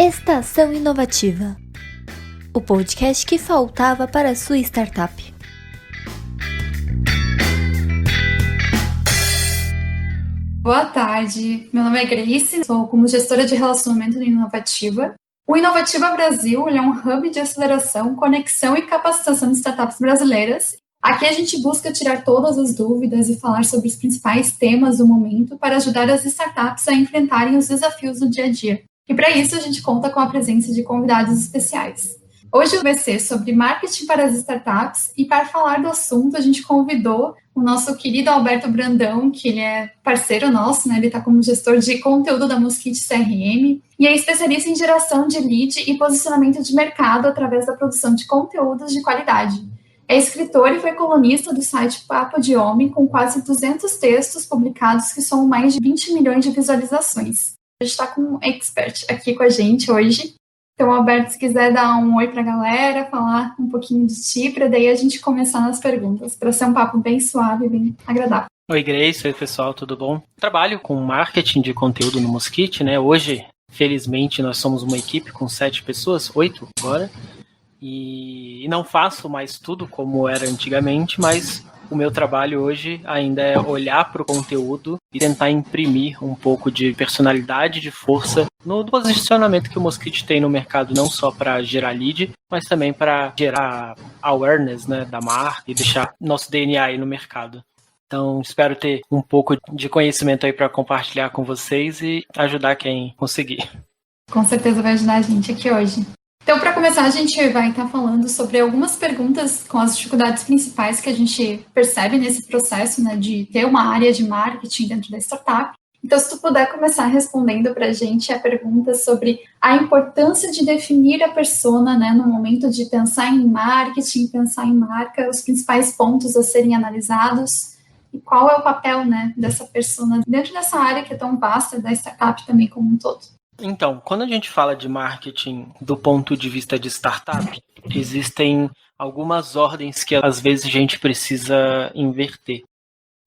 Estação Inovativa, o podcast que faltava para a sua startup. Boa tarde, meu nome é Grace, sou como gestora de relacionamento da Inovativa. O Inovativa Brasil é um hub de aceleração, conexão e capacitação de startups brasileiras. Aqui a gente busca tirar todas as dúvidas e falar sobre os principais temas do momento para ajudar as startups a enfrentarem os desafios do dia a dia. E para isso a gente conta com a presença de convidados especiais. Hoje vai ser sobre marketing para as startups e para falar do assunto a gente convidou o nosso querido Alberto Brandão, que ele é parceiro nosso, né? Ele está como gestor de conteúdo da Mosquite CRM e é especialista em geração de lead e posicionamento de mercado através da produção de conteúdos de qualidade. É escritor e foi colunista do site Papo de Homem, com quase 200 textos publicados que somam mais de 20 milhões de visualizações. A gente está com um expert aqui com a gente hoje. Então, Alberto, se quiser dar um oi para a galera, falar um pouquinho de ti, para daí a gente começar nas perguntas, para ser um papo bem suave, bem agradável. Oi, Grace. Oi, pessoal, tudo bom? Trabalho com marketing de conteúdo no Mosquite, né? Hoje, felizmente, nós somos uma equipe com 7 pessoas, 8 agora, e não faço mais tudo como era antigamente, mas o meu trabalho hoje ainda é olhar para o conteúdo e tentar imprimir um pouco de personalidade, de força no posicionamento que o Mosquite tem no mercado, não só para gerar lead, mas também para gerar awareness, né, da marca e deixar nosso DNA aí no mercado. Então, espero ter um pouco de conhecimento aí para compartilhar com vocês e ajudar quem conseguir. Com certeza vai ajudar a gente aqui hoje. Então, para começar, a gente vai estar falando sobre algumas perguntas com as dificuldades principais que a gente percebe nesse processo, né, de ter uma área de marketing dentro da startup. Então, se tu puder começar respondendo para a gente a pergunta sobre a importância de definir a persona, né, no momento de pensar em marketing, pensar em marca, os principais pontos a serem analisados e qual é o papel, né, dessa persona dentro dessa área que é tão vasta da startup também como um todo. Então, quando a gente fala de marketing do ponto de vista de startup, existem algumas ordens que às vezes a gente precisa inverter.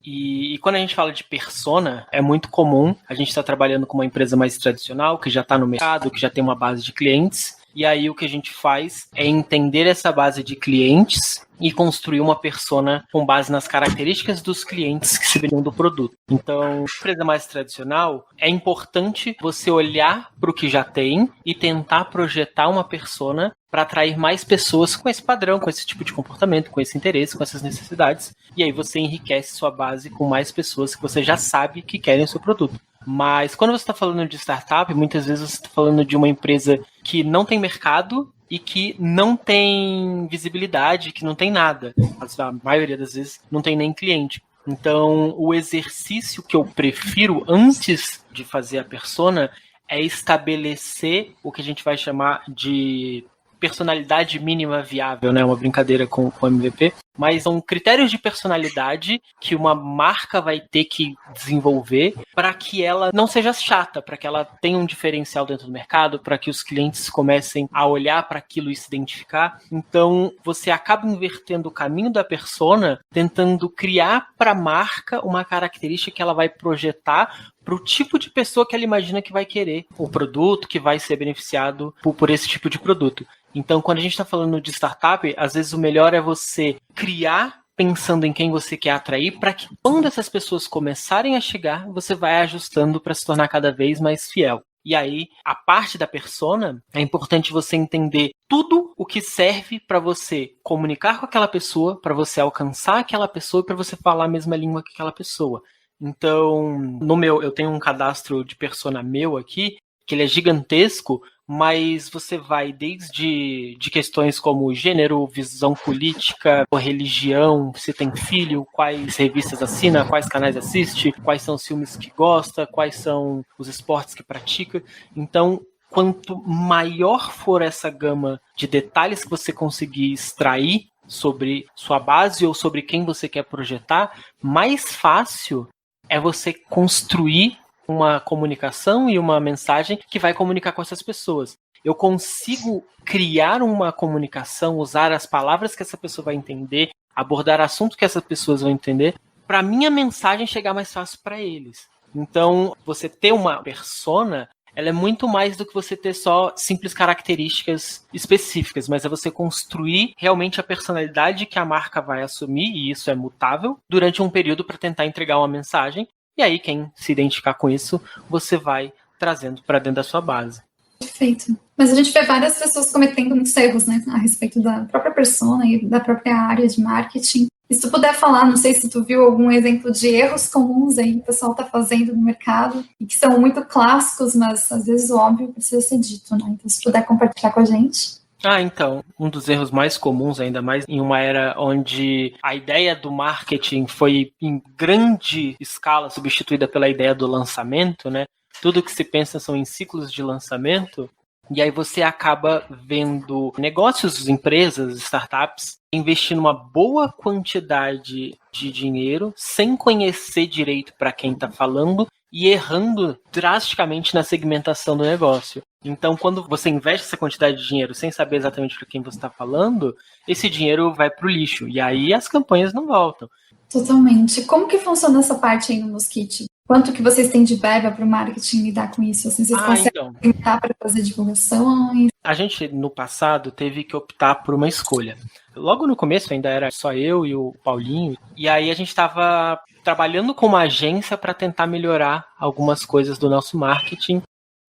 E quando a gente fala de persona, é muito comum a gente estar trabalhando com uma empresa mais tradicional, que já está no mercado, que já tem uma base de clientes, e aí o que a gente faz é entender essa base de clientes e construir uma persona com base nas características dos clientes que se beneficiam do produto. Então, empresa mais tradicional, é importante você olhar para o que já tem e tentar projetar uma persona para atrair mais pessoas com esse padrão, com esse tipo de comportamento, com esse interesse, com essas necessidades. E aí você enriquece sua base com mais pessoas que você já sabe que querem o seu produto. Mas quando você está falando de startup, muitas vezes você está falando de uma empresa que não tem mercado e que não tem visibilidade, que não tem nada. A maioria das vezes não tem nem cliente. Então, o exercício que eu prefiro antes de fazer a persona é estabelecer o que a gente vai chamar de personalidade mínima viável, né? Uma brincadeira com o MVP, mas são critérios de personalidade que uma marca vai ter que desenvolver para que ela não seja chata, para que ela tenha um diferencial dentro do mercado, para que os clientes comecem a olhar para aquilo e se identificar. Então, você acaba invertendo o caminho da persona, tentando criar para a marca uma característica que ela vai projetar para o tipo de pessoa que ela imagina que vai querer o produto, que vai ser beneficiado por esse tipo de produto. Então, quando a gente está falando de startup, às vezes o melhor é você criar pensando em quem você quer atrair, para que quando essas pessoas começarem a chegar, você vai ajustando para se tornar cada vez mais fiel. E aí, a parte da persona, é importante você entender tudo o que serve para você comunicar com aquela pessoa, para você alcançar aquela pessoa e para você falar a mesma língua que aquela pessoa. Então, eu tenho um cadastro de persona meu aqui, que ele é gigantesco, mas você vai desde de questões como gênero, visão política, religião, se tem filho, quais revistas assina, quais canais assiste, quais são os filmes que gosta, quais são os esportes que pratica. Então, quanto maior for essa gama de detalhes que você conseguir extrair sobre sua base ou sobre quem você quer projetar, mais fácil é você construir uma comunicação e uma mensagem que vai comunicar com essas pessoas. Eu consigo criar uma comunicação, usar as palavras que essa pessoa vai entender, abordar assuntos que essas pessoas vão entender, para a minha mensagem chegar mais fácil para eles. Então, você ter uma persona ela é muito mais do que você ter só simples características específicas, mas é você construir realmente a personalidade que a marca vai assumir, e isso é mutável, durante um período para tentar entregar uma mensagem, e aí quem se identificar com isso, você vai trazendo para dentro da sua base. Perfeito. Mas a gente vê várias pessoas cometendo muitos erros, né, a respeito da própria persona e da própria área de marketing. E se tu puder falar, não sei se tu viu algum exemplo de erros comuns aí que o pessoal está fazendo no mercado e que são muito clássicos, mas às vezes o óbvio precisa ser dito, né? Então, se puder compartilhar com a gente. Então, um dos erros mais comuns, ainda mais em uma era onde a ideia do marketing foi em grande escala substituída pela ideia do lançamento, né? Tudo que se pensa são em ciclos de lançamento, e aí você acaba vendo negócios, empresas, startups, investindo uma boa quantidade de dinheiro sem conhecer direito para quem está falando e errando drasticamente na segmentação do negócio. Então, quando você investe essa quantidade de dinheiro sem saber exatamente para quem você está falando, esse dinheiro vai para o lixo, e aí as campanhas não voltam. Totalmente. Como que funciona essa parte aí no Mosquite? Quanto que vocês têm de verba para o marketing lidar com isso? Assim, vocês conseguem tentar para fazer divulgações? A gente, no passado, teve que optar por uma escolha. Logo no começo ainda era só eu e o Paulinho, e aí a gente estava trabalhando com uma agência para tentar melhorar algumas coisas do nosso marketing.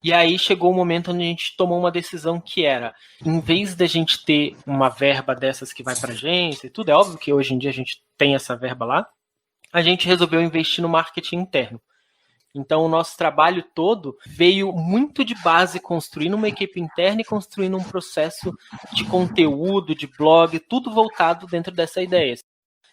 E aí chegou o momento onde a gente tomou uma decisão que era, em vez da gente ter uma verba dessas que vai para a agência e tudo, é óbvio que hoje em dia a gente tem essa verba lá, a gente resolveu investir no marketing interno. Então, o nosso trabalho todo veio muito de base, construindo uma equipe interna e construindo um processo de conteúdo, de blog, tudo voltado dentro dessa ideia.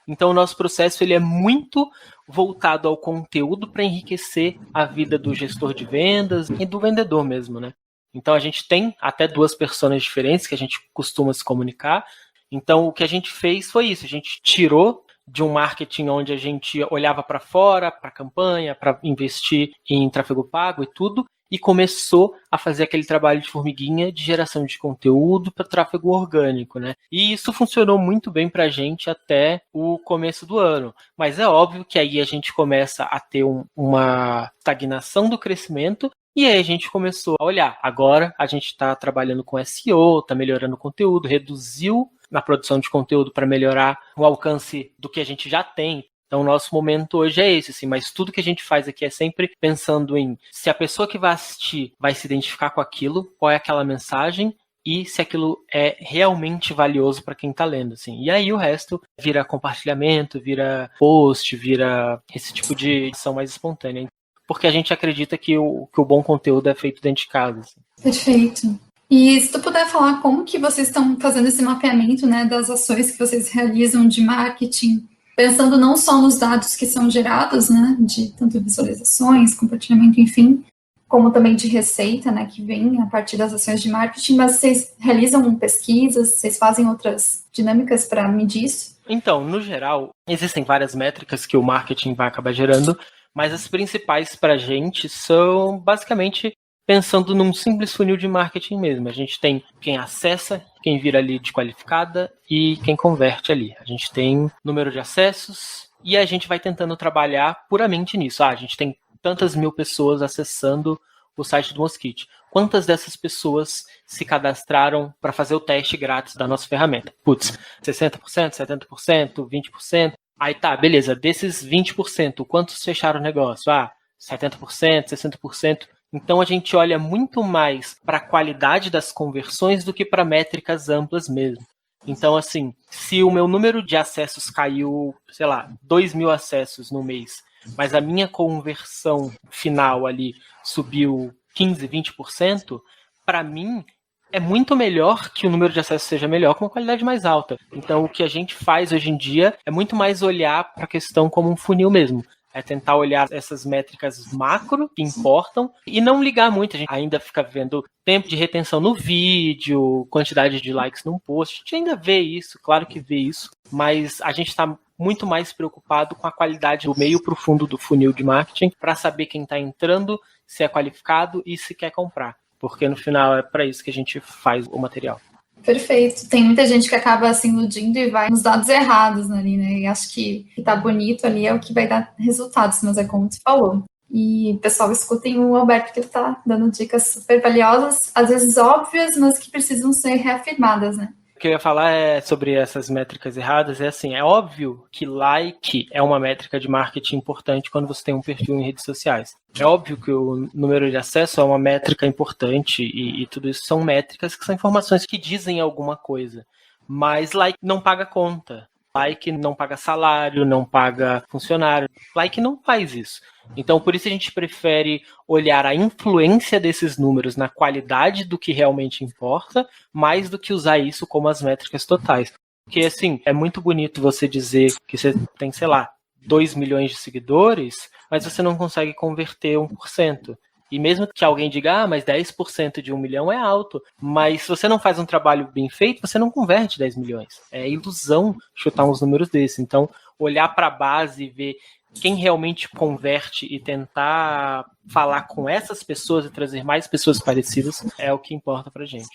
Então, o nosso processo ele é muito voltado ao conteúdo para enriquecer a vida do gestor de vendas e do vendedor mesmo, né? Então, a gente tem até 2 personas diferentes que a gente costuma se comunicar. Então, o que a gente fez foi isso. A gente tirou de um marketing onde a gente olhava para fora, para campanha, para investir em tráfego pago e tudo, e começou a fazer aquele trabalho de formiguinha de geração de conteúdo para tráfego orgânico, né? E isso funcionou muito bem para a gente até o começo do ano. Mas é óbvio que aí a gente começa a ter uma estagnação do crescimento, e aí a gente começou a olhar. Agora a gente está trabalhando com SEO, está melhorando o conteúdo, reduziu na produção de conteúdo para melhorar o alcance do que a gente já tem. Então, o nosso momento hoje é esse, assim, mas tudo que a gente faz aqui é sempre pensando em se a pessoa que vai assistir vai se identificar com aquilo, qual é aquela mensagem e se aquilo é realmente valioso para quem está lendo, assim. E aí o resto vira compartilhamento, vira post, vira esse tipo de ação mais espontânea. Porque a gente acredita que o bom conteúdo é feito dentro de casa. Assim. Perfeito. E se tu puder falar como que vocês estão fazendo esse mapeamento, né, das ações que vocês realizam de marketing, pensando não só nos dados que são gerados, né, de tanto visualizações, compartilhamento, enfim, como também de receita, né, que vem a partir das ações de marketing, mas vocês realizam pesquisas, vocês fazem outras dinâmicas para medir isso? Então, no geral, existem várias métricas que o marketing vai acabar gerando, mas as principais para a gente são basicamente pensando num simples funil de marketing mesmo. A gente tem quem acessa, quem vira lead qualificada e quem converte ali. A gente tem número de acessos e a gente vai tentando trabalhar puramente nisso. A gente tem tantas mil pessoas acessando o site do Mosquite. Quantas dessas pessoas se cadastraram para fazer o teste grátis da nossa ferramenta? 60%, 70%, 20%. Aí tá, beleza. Desses 20%, quantos fecharam o negócio? 70%, 60%. Então, a gente olha muito mais para a qualidade das conversões do que para métricas amplas mesmo. Então, assim, se o meu número de acessos caiu, 2.000 acessos no mês, mas a minha conversão final ali subiu 15%, 20%, para mim é muito melhor que o número de acessos seja melhor com uma qualidade mais alta. Então, o que a gente faz hoje em dia é muito mais olhar para a questão como um funil mesmo. É tentar olhar essas métricas macro que importam e não ligar muito. A gente ainda fica vendo tempo de retenção no vídeo, quantidade de likes num post. A gente ainda vê isso, claro que vê isso, mas a gente está muito mais preocupado com a qualidade do meio para o fundo do funil de marketing para saber quem está entrando, se é qualificado e se quer comprar. Porque no final é para isso que a gente faz o material. Perfeito. Tem muita gente que acaba se iludindo e vai nos dados errados ali, né? E acho que tá bonito ali é o que vai dar resultados, mas é como tu falou. E, pessoal, escutem o Alberto, que ele está dando dicas super valiosas, às vezes óbvias, mas que precisam ser reafirmadas, né? O que eu ia falar sobre essas métricas erradas é assim, é óbvio que like é uma métrica de marketing importante quando você tem um perfil em redes sociais. É óbvio que o número de acesso é uma métrica importante e tudo isso são métricas que são informações que dizem alguma coisa. Mas like não paga conta. Like não paga salário, não paga funcionário. Like não faz isso. Então, por isso a gente prefere olhar a influência desses números na qualidade do que realmente importa, mais do que usar isso como as métricas totais. Porque, assim, é muito bonito você dizer que você tem, sei lá, 2 milhões de seguidores, mas você não consegue converter 1%. E mesmo que alguém diga, mas 10% de 1 milhão é alto, mas se você não faz um trabalho bem feito, você não converte 10 milhões. É ilusão chutar uns números desses. Então, olhar para a base e ver quem realmente converte e tentar falar com essas pessoas e trazer mais pessoas parecidas é o que importa pra gente.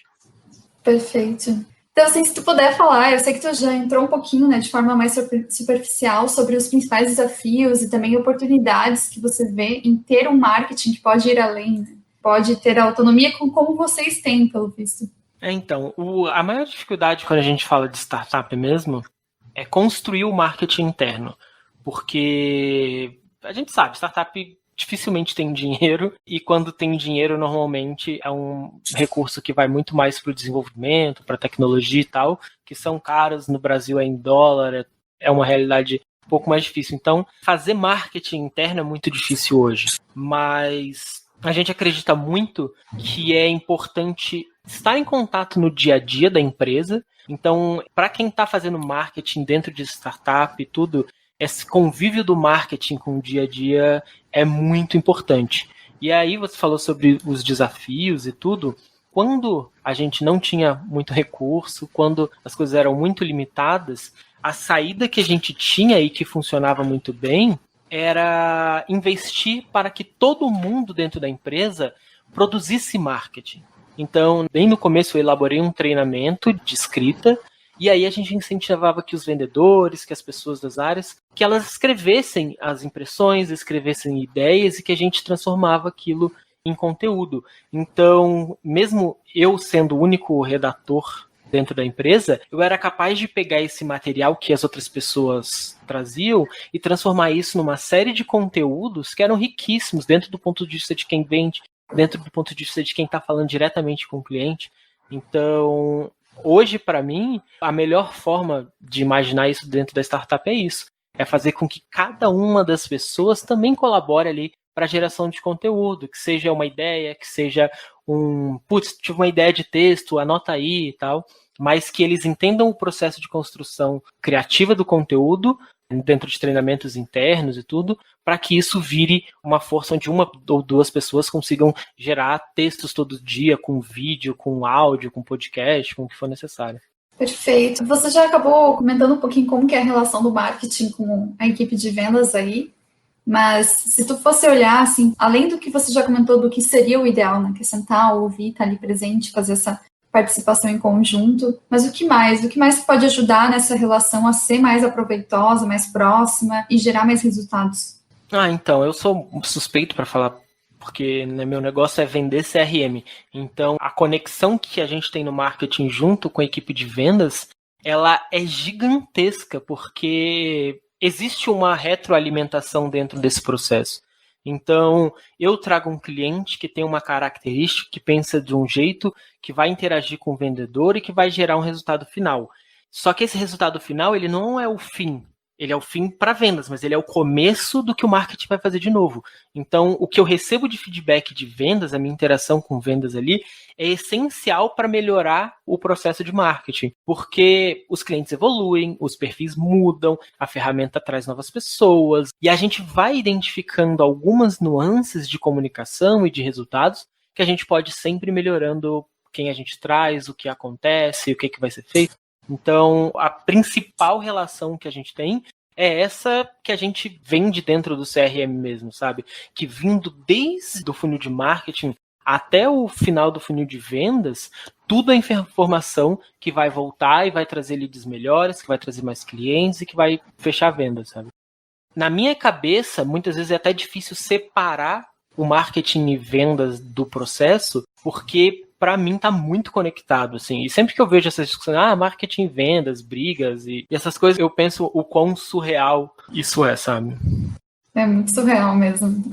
Perfeito. Então, assim, se tu puder falar, eu sei que tu já entrou um pouquinho, né, de forma mais superficial sobre os principais desafios e também oportunidades que você vê em ter um marketing que pode ir além, né? Pode ter autonomia como vocês têm, pelo visto. Então, a maior dificuldade quando a gente fala de startup mesmo é construir o marketing interno. Porque a gente sabe, startup dificilmente tem dinheiro, e quando tem dinheiro, normalmente é um recurso que vai muito mais para o desenvolvimento, para tecnologia e tal, que são caros no Brasil, é em dólar, é uma realidade um pouco mais difícil. Então, fazer marketing interno é muito difícil hoje, mas a gente acredita muito que é importante estar em contato no dia a dia da empresa. Então, para quem está fazendo marketing dentro de startup e tudo, esse convívio do marketing com o dia a dia é muito importante. E aí você falou sobre os desafios e tudo. Quando a gente não tinha muito recurso, quando as coisas eram muito limitadas, a saída que a gente tinha e que funcionava muito bem era investir para que todo mundo dentro da empresa produzisse marketing. Então, bem no começo eu elaborei um treinamento de escrita, e aí a gente incentivava que os vendedores, que as pessoas das áreas, que elas escrevessem as impressões, escrevessem ideias, e que a gente transformava aquilo em conteúdo. Então, mesmo eu sendo o único redator dentro da empresa, eu era capaz de pegar esse material que as outras pessoas traziam e transformar isso numa série de conteúdos que eram riquíssimos dentro do ponto de vista de quem vende, dentro do ponto de vista de quem está falando diretamente com o cliente. Então, hoje, para mim, a melhor forma de imaginar isso dentro da startup é isso. É fazer com que cada uma das pessoas também colabore ali para a geração de conteúdo, que seja uma ideia, que seja tive uma ideia de texto, anota aí e tal, mas que eles entendam o processo de construção criativa do conteúdo, dentro de treinamentos internos e tudo, para que isso vire uma força onde uma ou duas pessoas consigam gerar textos todo dia, com vídeo, com áudio, com podcast, com o que for necessário. Perfeito. Você já acabou comentando um pouquinho como que é a relação do marketing com a equipe de vendas aí, mas se tu fosse olhar, assim, além do que você já comentou do que seria o ideal, né, que é sentar, ouvir, estar ali presente, fazer essa participação em conjunto, mas o que mais pode ajudar nessa relação a ser mais aproveitosa, mais próxima e gerar mais resultados? Então, eu sou suspeito para falar, porque meu negócio é vender CRM. Então, a conexão que a gente tem no marketing junto com a equipe de vendas, ela é gigantesca, porque existe uma retroalimentação dentro desse processo. Então, eu trago um cliente que tem uma característica, que pensa de um jeito, que vai interagir com o vendedor e que vai gerar um resultado final. Só que esse resultado final, ele não é o fim. Ele é o fim para vendas, mas ele é o começo do que o marketing vai fazer de novo. Então, o que eu recebo de feedback de vendas, a minha interação com vendas ali, é essencial para melhorar o processo de marketing. Porque os clientes evoluem, os perfis mudam, a ferramenta traz novas pessoas, e a gente vai identificando algumas nuances de comunicação e de resultados que a gente pode sempre ir melhorando quem a gente traz, o que acontece, o que vai ser feito. Então, a principal relação que a gente tem é essa que a gente vende dentro do CRM mesmo, sabe? Que vindo desde o funil de marketing até o final do funil de vendas, tudo é informação que vai voltar e vai trazer leads melhores, que vai trazer mais clientes e que vai fechar vendas, sabe? Na minha cabeça, muitas vezes é até difícil separar o marketing e vendas do processo, porque para mim tá muito conectado, assim. E sempre que eu vejo essas discussões, marketing, vendas, brigas e essas coisas, eu penso o quão surreal isso é, sabe? É muito surreal mesmo.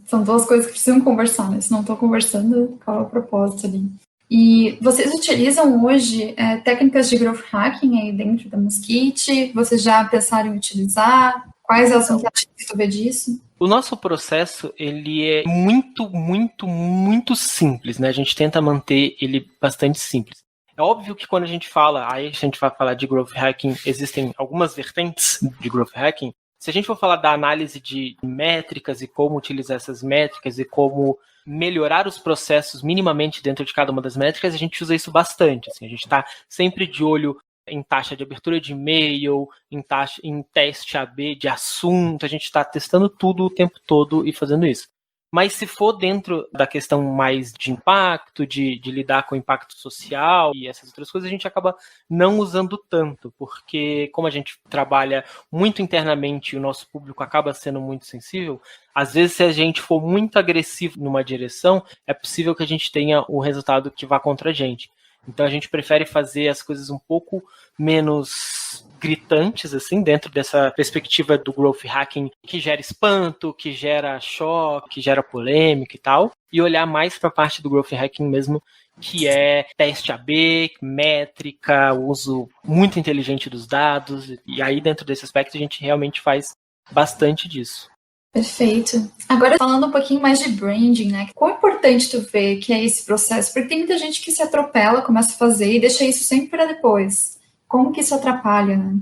São duas coisas que precisam conversar, né? Se não estão conversando, qual é o propósito ali? E vocês utilizam hoje técnicas de growth hacking aí dentro da Mosquite? Vocês já pensaram em utilizar? Quais as vantagens que tu vê disso? O nosso processo, ele é muito, muito, muito simples, né? A gente tenta manter ele bastante simples. É óbvio que quando a gente fala, aí a gente vai falar de growth hacking, existem algumas vertentes de growth hacking. Se a gente for falar da análise de métricas e como utilizar essas métricas e como melhorar os processos minimamente dentro de cada uma das métricas, a gente usa isso bastante. Assim, a gente está sempre de olho em taxa de abertura de e-mail, em teste AB de assunto, a gente está testando tudo o tempo todo e fazendo isso. Mas se for dentro da questão mais de impacto, de lidar com o impacto social e essas outras coisas, a gente acaba não usando tanto, porque como a gente trabalha muito internamente e o nosso público acaba sendo muito sensível, às vezes se a gente for muito agressivo numa direção, é possível que a gente tenha um resultado que vá contra a gente. Então a gente prefere fazer as coisas um pouco menos gritantes, assim, dentro dessa perspectiva do growth hacking, que gera espanto, que gera choque, que gera polêmica e tal, e olhar mais para a parte do growth hacking mesmo, que é teste AB, métrica, uso muito inteligente dos dados, e aí dentro desse aspecto a gente realmente faz bastante disso. Perfeito. Agora, falando um pouquinho mais de branding, né? Quão importante tu vê que é esse processo? Porque tem muita gente que se atropela, começa a fazer e deixa isso sempre para depois. Como que isso atrapalha, né?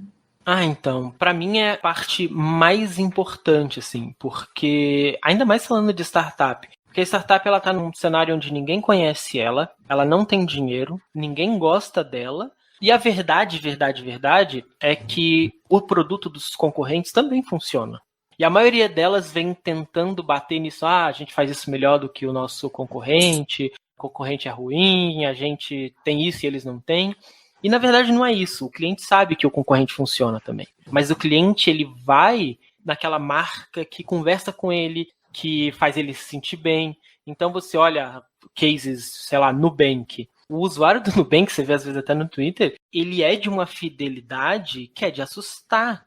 Então, para mim é a parte mais importante, assim, porque, ainda mais falando de startup, porque a startup ela tá num cenário onde ninguém conhece ela não tem dinheiro, ninguém gosta dela, e a verdade é que o produto dos concorrentes também funciona. E a maioria delas vem tentando bater nisso, a gente faz isso melhor do que o nosso concorrente é ruim, a gente tem isso e eles não têm. E na verdade não é isso, o cliente sabe que o concorrente funciona também. Mas o cliente ele vai naquela marca que conversa com ele, que faz ele se sentir bem. Então você olha cases, sei lá, Nubank. O usuário do Nubank, você vê às vezes até no Twitter, ele é de uma fidelidade que é de assustar.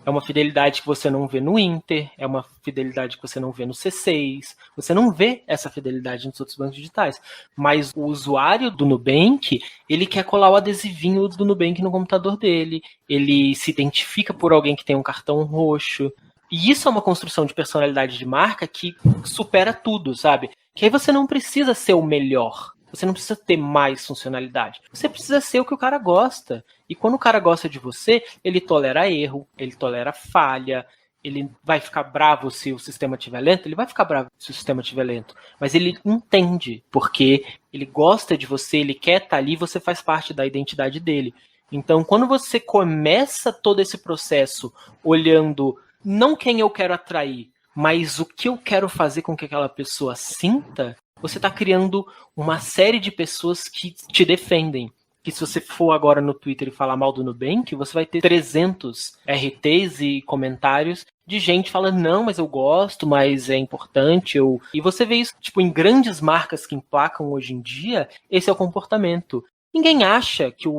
É uma fidelidade que você não vê no Inter, é uma fidelidade que você não vê no C6, você não vê essa fidelidade nos outros bancos digitais. Mas o usuário do Nubank, ele quer colar o adesivinho do Nubank no computador dele, ele se identifica por alguém que tem um cartão roxo. E isso é uma construção de personalidade de marca que supera tudo, sabe? Que aí você não precisa ser o melhor. Você não precisa ter mais funcionalidade. Você precisa ser o que o cara gosta. E quando o cara gosta de você, ele tolera erro, ele tolera falha, ele vai ficar bravo se o sistema estiver lento, ele vai ficar bravo se o sistema estiver lento. Mas ele entende, porque ele gosta de você, ele quer estar ali, você faz parte da identidade dele. Então, quando você começa todo esse processo olhando não quem eu quero atrair, mas o que eu quero fazer com que aquela pessoa sinta, você está criando uma série de pessoas que te defendem. Que se você for agora no Twitter e falar mal do Nubank, você vai ter 300 RTs e comentários de gente falando, não, mas eu gosto, mas é importante. E você vê isso tipo, em grandes marcas que emplacam hoje em dia, esse é o comportamento. Ninguém acha que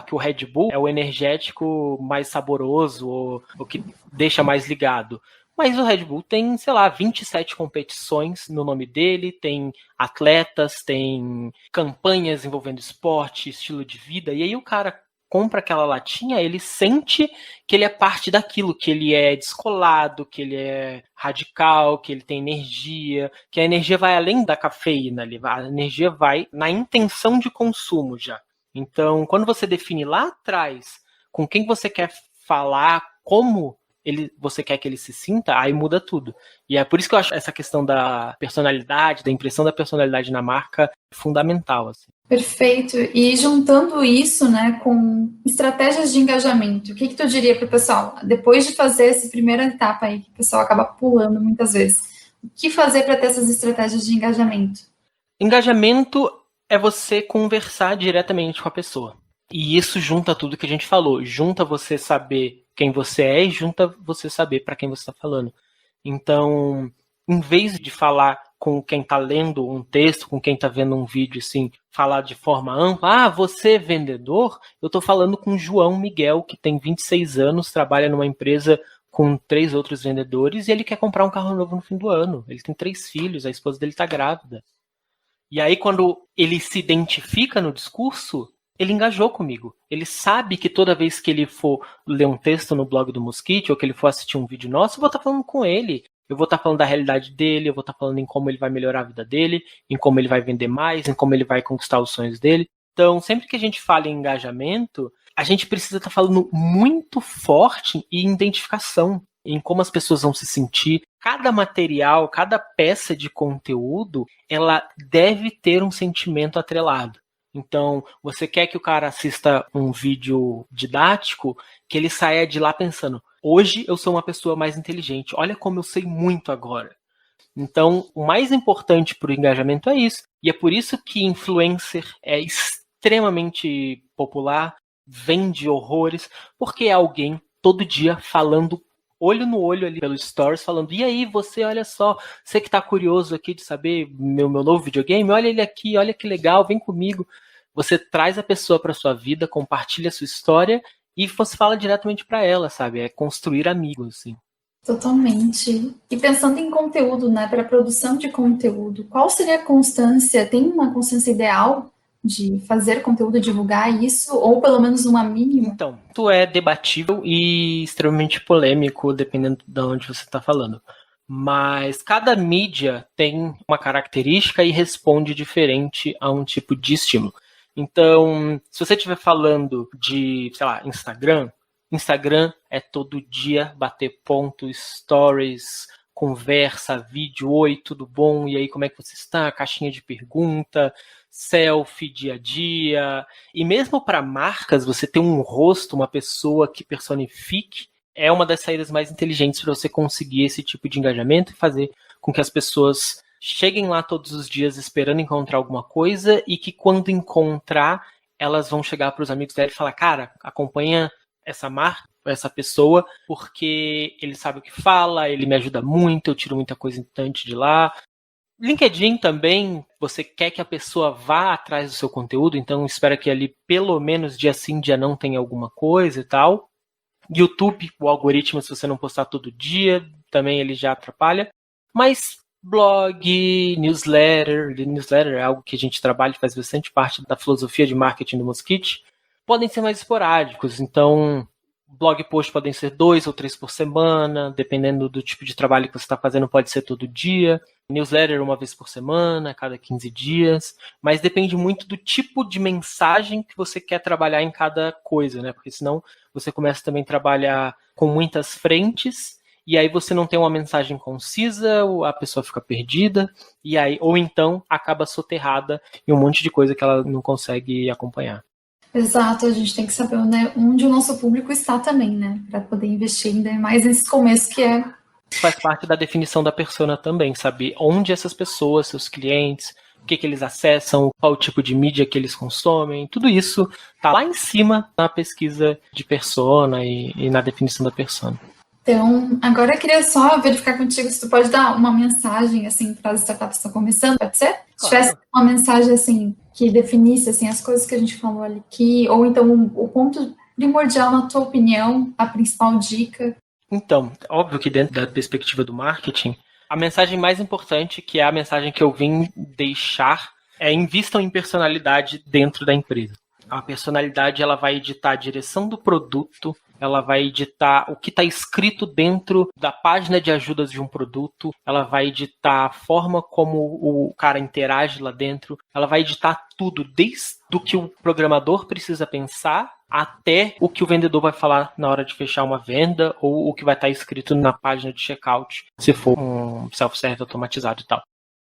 que o Red Bull é o energético mais saboroso ou que deixa mais ligado. Mas o Red Bull tem, 27 competições no nome dele, tem atletas, tem campanhas envolvendo esporte, estilo de vida, e aí o cara compra aquela latinha, ele sente que ele é parte daquilo, que ele é descolado, que ele é radical, que ele tem energia, que a energia vai além da cafeína, a energia vai na intenção de consumo já. Então, quando você define lá atrás com quem você quer falar, como você quer que ele se sinta, aí muda tudo. E é por isso que eu acho essa questão da personalidade, da impressão da personalidade na marca fundamental. Assim. Perfeito. E juntando isso, né, com estratégias de engajamento, o que tu diria para o pessoal? Depois de fazer essa primeira etapa aí, que o pessoal acaba pulando muitas vezes, o que fazer para ter essas estratégias de engajamento? Engajamento é você conversar diretamente com a pessoa. E isso junta tudo que a gente falou. Junta você saber quem você é e junto a você saber para quem você está falando. Então, em vez de falar com quem está lendo um texto, com quem está vendo um vídeo, assim, falar de forma ampla, você é vendedor? Eu estou falando com o João Miguel, que tem 26 anos, trabalha numa empresa com 3 outros vendedores e ele quer comprar um carro novo no fim do ano. Ele tem 3 filhos, a esposa dele está grávida. E aí, quando ele se identifica no discurso, ele engajou comigo. Ele sabe que toda vez que ele for ler um texto no blog do Mosquite, ou que ele for assistir um vídeo nosso, eu vou estar falando com ele. Eu vou estar falando da realidade dele, eu vou estar falando em como ele vai melhorar a vida dele, em como ele vai vender mais, em como ele vai conquistar os sonhos dele. Então, sempre que a gente fala em engajamento, a gente precisa estar falando muito forte em identificação, em como as pessoas vão se sentir. Cada material, cada peça de conteúdo, ela deve ter um sentimento atrelado. Então, você quer que o cara assista um vídeo didático, que ele saia de lá pensando, hoje eu sou uma pessoa mais inteligente, olha como eu sei muito agora. Então, o mais importante para o engajamento é isso. E é por isso que influencer é extremamente popular, vende horrores, porque é alguém todo dia falando olho no olho ali pelos stories, falando, e aí você, olha só, você que tá curioso aqui de saber meu novo videogame, olha ele aqui, olha que legal, vem comigo. Você traz a pessoa para sua vida, compartilha a sua história e você fala diretamente para ela, sabe? É construir amigos, assim. Totalmente. E pensando em conteúdo, né, para produção de conteúdo, qual seria a constância? Tem uma constância ideal de fazer conteúdo, divulgar isso, ou pelo menos uma mínima? Então, isso é debatível e extremamente polêmico, dependendo de onde você está falando. Mas cada mídia tem uma característica e responde diferente a um tipo de estímulo. Então, se você estiver falando de, sei lá, Instagram é todo dia bater ponto, stories, conversa, vídeo, oi, tudo bom? E aí, como é que você está? Caixinha de pergunta, selfie, dia a dia. E mesmo para marcas, você ter um rosto, uma pessoa que personifique, é uma das saídas mais inteligentes para você conseguir esse tipo de engajamento e fazer com que as pessoas cheguem lá todos os dias esperando encontrar alguma coisa e que quando encontrar, elas vão chegar para os amigos dela e falar, cara, acompanha essa marca, essa pessoa, porque ele sabe o que fala, ele me ajuda muito, eu tiro muita coisa importante de lá. LinkedIn também, você quer que a pessoa vá atrás do seu conteúdo, então espera que ali pelo menos dia sim, dia não tenha alguma coisa e tal. YouTube, o algoritmo, se você não postar todo dia, também ele já atrapalha. Mas blog, newsletter é algo que a gente trabalha e faz bastante parte da filosofia de marketing do Mosquite, podem ser mais esporádicos. Então, blog post podem ser 2 ou 3 por semana, dependendo do tipo de trabalho que você está fazendo, pode ser todo dia. Newsletter 1 vez por semana, a cada 15 dias. Mas depende muito do tipo de mensagem que você quer trabalhar em cada coisa, né? Porque senão você começa também a trabalhar com muitas frentes, e aí você não tem uma mensagem concisa, a pessoa fica perdida, e aí, ou então acaba soterrada em um monte de coisa que ela não consegue acompanhar. Exato, a gente tem que saber onde o nosso público está também, né? Para poder investir ainda mais nesse começo que é. Faz parte da definição da persona também, saber onde essas pessoas, seus clientes, o que eles acessam, qual o tipo de mídia que eles consomem, tudo isso tá lá em cima na pesquisa de persona e na definição da persona. Então, agora eu queria só verificar contigo se tu pode dar uma mensagem, assim, para as startups que estão começando, pode ser? Claro. Se tivesse uma mensagem, assim, que definisse, assim, as coisas que a gente falou ali aqui, ou então o ponto primordial, na tua opinião, a principal dica. Então, óbvio que dentro da perspectiva do marketing, a mensagem mais importante, que é a mensagem que eu vim deixar, é invistam em personalidade dentro da empresa. A personalidade, ela vai editar a direção do produto, ela vai editar o que está escrito dentro da página de ajudas de um produto, ela vai editar a forma como o cara interage lá dentro, ela vai editar tudo, desde o que o programador precisa pensar até o que o vendedor vai falar na hora de fechar uma venda ou o que vai estar escrito na página de checkout, se for um self-service automatizado e tal.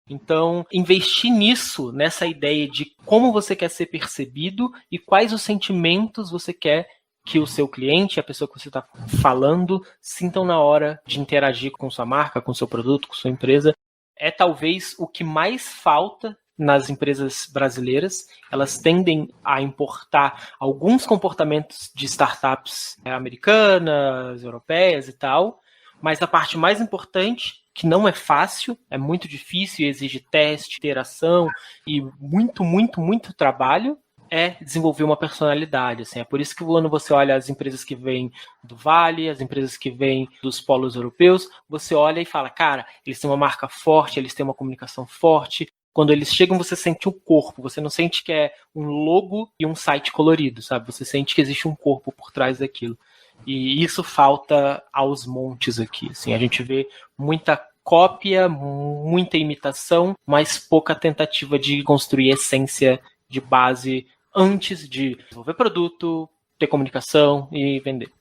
Então, investir nisso, nessa ideia de como você quer ser percebido e quais os sentimentos você quer que o seu cliente, a pessoa que você está falando, sintam na hora de interagir com sua marca, com seu produto, com sua empresa, é talvez o que mais falta nas empresas brasileiras. Elas tendem a importar alguns comportamentos de startups americanas, europeias e tal, mas a parte mais importante, que não é fácil, é muito difícil, exige teste, interação e muito, muito, muito trabalho, é desenvolver uma personalidade. Assim. É por isso que quando você olha as empresas que vêm do Vale, as empresas que vêm dos polos europeus, você olha e fala, cara, eles têm uma marca forte, eles têm uma comunicação forte. Quando eles chegam, você sente o corpo, você não sente que é um logo e um site colorido, sabe? Você sente que existe um corpo por trás daquilo. E isso falta aos montes aqui. Assim. A gente vê muita cópia, muita imitação, mas pouca tentativa de construir essência de base antes de desenvolver produto, ter comunicação e vender.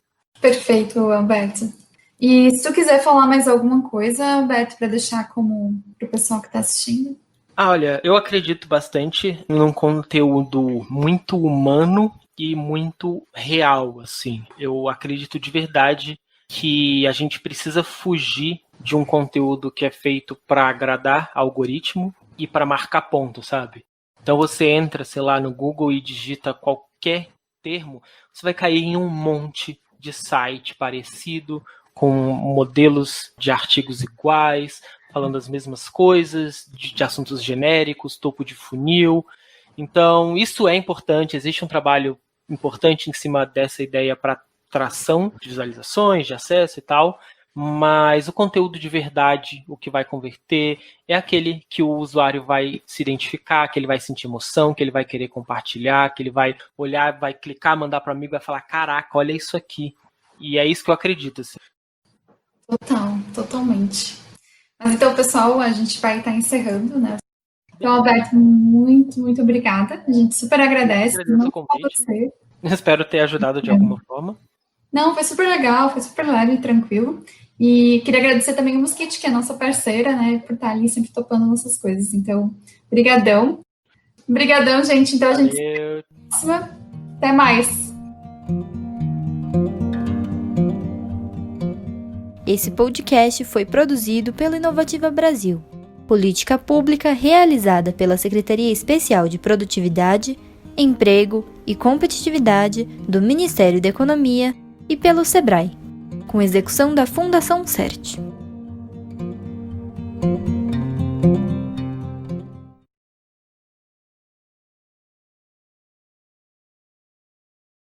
Perfeito, Alberto. E se tu quiser falar mais alguma coisa, Alberto, para deixar como para o pessoal que está assistindo? Olha, eu acredito bastante num conteúdo muito humano e muito real, assim. Eu acredito de verdade que a gente precisa fugir de um conteúdo que é feito para agradar algoritmo e para marcar ponto, sabe? Então você entra, sei lá, no Google e digita qualquer termo, você vai cair em um monte de site parecido, com modelos de artigos iguais, falando as mesmas coisas, de assuntos genéricos, topo de funil. Então, isso é importante, existe um trabalho importante em cima dessa ideia para tração de visualizações, de acesso e tal, mas o conteúdo de verdade, o que vai converter, é aquele que o usuário vai se identificar, que ele vai sentir emoção, que ele vai querer compartilhar, que ele vai olhar, vai clicar, mandar para o amigo e vai falar, caraca, olha isso aqui. E é isso que eu acredito. Assim. Totalmente. Mas então, pessoal, a gente vai estar encerrando, né? Então, Alberto, muito, muito obrigada. A gente super agradece. Agradeço o convite. Espero ter ajudado de alguma forma. Não, foi super legal, foi super leve e tranquilo. E queria agradecer também o Mosquite, que é a nossa parceira, né, por estar ali sempre topando nossas coisas. Então, brigadão. Brigadão, gente. Então, Valeu. A gente se vê na próxima. Até mais. Esse podcast foi produzido pela Inovativa Brasil, política pública realizada pela Secretaria Especial de Produtividade, Emprego e Competitividade do Ministério da Economia e pelo SEBRAE, com execução da Fundação CERT.